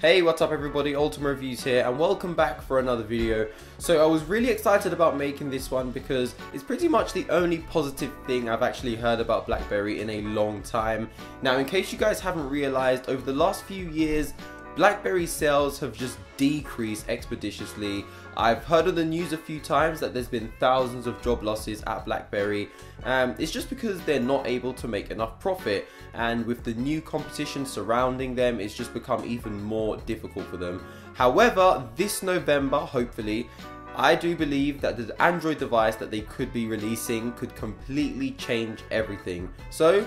Hey, what's up everybody, Ultimate Reviews here and welcome back for another video. So I was really excited about making this one because it's pretty much the only positive thing I've actually heard about BlackBerry in a long time. Now in case you guys haven't realized, over the last few years BlackBerry sales have just decreased expeditiously. I've heard on the news a few times that there's been thousands of job losses at BlackBerry. It's just because they're not able to make enough profit, and with the new competition surrounding them, it's just become even more difficult for them. However, this November, hopefully, I do believe that the Android device that they could be releasing could completely change everything. So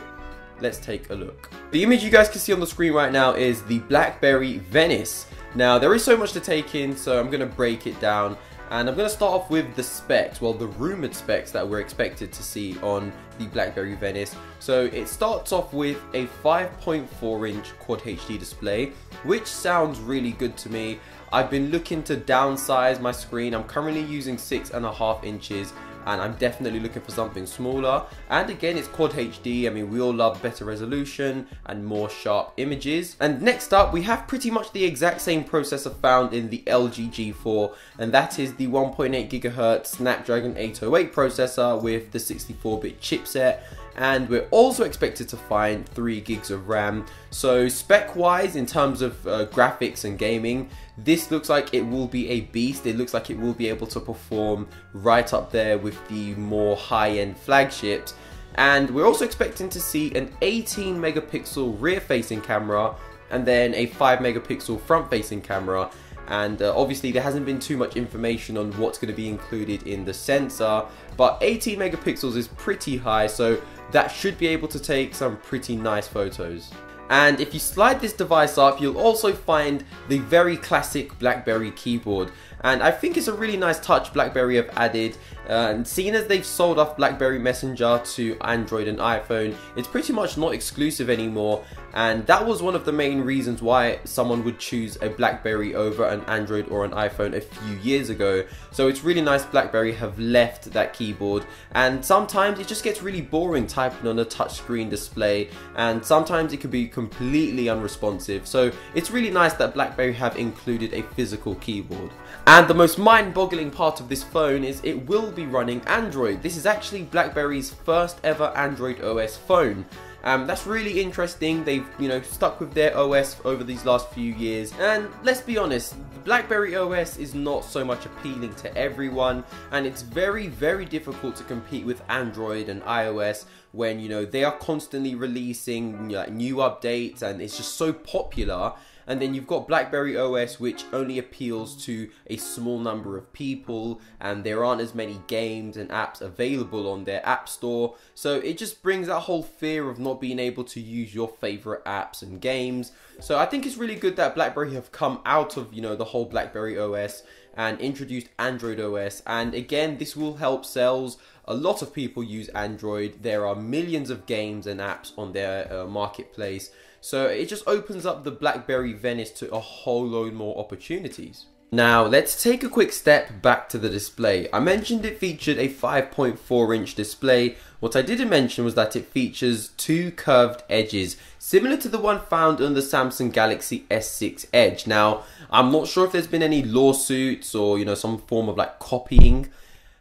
let's take a look. The image you guys can see on the screen right now is the Blackberry Venice. Now there is so much to take in, so I'm going to break it down, and I'm going to start off with the specs, well the rumored specs that we're expected to see on the Blackberry Venice. So it starts off with a 5.4 inch Quad HD display, which sounds really good to me. I've been looking to downsize my screen. I'm currently using 6.5 inches. And I'm definitely looking for something smaller, and again it's Quad HD. I mean, we all love better resolution and more sharp images. And next up we have pretty much the exact same processor found in the LG G4, and that is the 1.8 GHz Snapdragon 808 processor with the 64-bit chipset. And we're also expected to find 3 gigs of RAM. So spec wise, in terms of graphics and gaming, this looks like it will be a beast. It looks like it will be able to perform right up there with the more high-end flagships. And we're also expecting to see an 18 megapixel rear facing camera and then a 5 megapixel front facing camera. And obviously there hasn't been too much information on what's going to be included in the sensor, but 18 megapixels is pretty high, so that should be able to take some pretty nice photos. And if you slide this device up, you'll also find the very classic BlackBerry keyboard. And I think it's a really nice touch BlackBerry have added. And seeing as they've sold off BlackBerry Messenger to Android and iPhone, it's pretty much not exclusive anymore. And that was one of the main reasons why someone would choose a BlackBerry over an Android or an iPhone a few years ago. So it's really nice BlackBerry have left that keyboard. And sometimes it just gets really boring typing on a touchscreen display, and sometimes it could be completely unresponsive. So it's really nice that BlackBerry have included a physical keyboard. And the most mind-boggling part of this phone is it will be running Android. This is actually BlackBerry's first ever Android OS phone. That's really interesting. They've, stuck with their OS over these last few years. And let's be honest, the BlackBerry OS is not so much appealing to everyone, and it's very, very difficult to compete with Android and iOS when, they are constantly releasing new updates, and it's just so popular. And then you've got BlackBerry OS, which only appeals to a small number of people, and there aren't as many games and apps available on their app store. So it just brings that whole fear of not being able to use your favorite apps and games. So I think it's really good that BlackBerry have come out of, the whole BlackBerry OS and introduced Android OS. And again, this will help sales. A lot of people use Android. There are millions of games and apps on their marketplace. So it just opens up the BlackBerry Venice to a whole load more opportunities. Now let's take a quick step back to the display. I mentioned it featured a 5.4 inch display. What I didn't mention was that it features 2 curved edges, similar to the one found on the Samsung Galaxy S6 Edge. Now I'm not sure if there's been any lawsuits or some form of copying.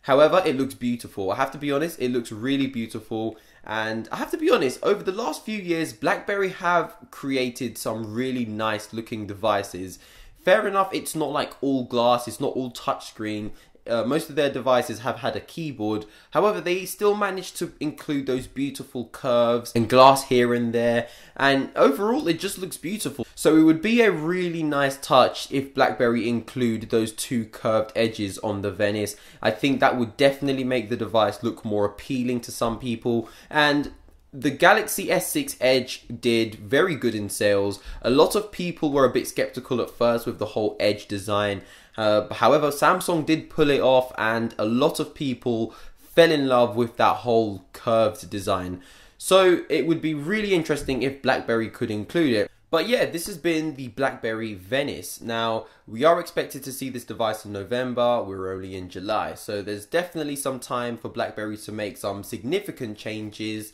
However, it looks beautiful. I have to be honest, it looks really beautiful. And I have to be honest, over the last few years, BlackBerry have created some really nice looking devices. Fair enough, it's not like all glass, it's not all touchscreen. Most of their devices have had a keyboard. However, they still managed to include those beautiful curves and glass here and there. And overall, it just looks beautiful. So it would be a really nice touch if BlackBerry include those 2 curved edges on the Venice. I think that would definitely make the device look more appealing to some people. And the Galaxy S6 Edge did very good in sales. A lot of people were a bit skeptical at first with the whole Edge design. However, Samsung did pull it off, and a lot of people fell in love with that whole curved design. So it would be really interesting if BlackBerry could include it. But yeah, this has been the BlackBerry Venice. Now, we are expected to see this device in November. We're only in July. So there's definitely some time for BlackBerry to make some significant changes.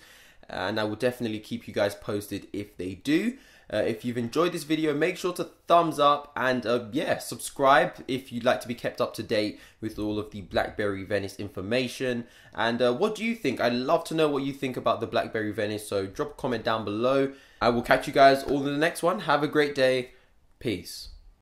And I will definitely keep you guys posted if they do. If you've enjoyed this video, make sure to thumbs up and yeah, subscribe if you'd like to be kept up to date with all of the Blackberry Venice information. And what do you think? I'd love to know what you think about the Blackberry Venice, so drop a comment down below. I will catch you guys all in the next one. Have a great day. Peace.